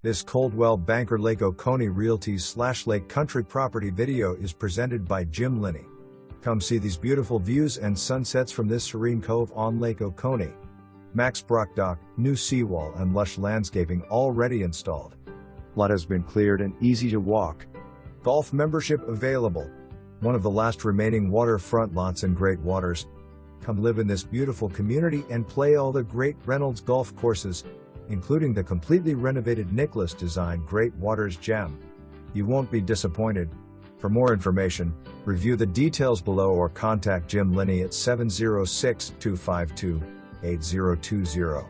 This Coldwell Banker Lake Oconee Realty / Lake Country property video is presented by JLinney. Come see these beautiful views and sunsets from this serene cove on Lake Oconee. Max Brock Dock, new seawall and lush landscaping already installed. Lot has been cleared and easy to walk. Golf membership available. One of the last remaining waterfront lots in Great Waters. Come live in this beautiful community and play all the great Reynolds golf courses, including the completely renovated Nicholas-designed Great Waters Gem. You won't be disappointed. For more information, review the details below or contact JLinney at 706-252-8020.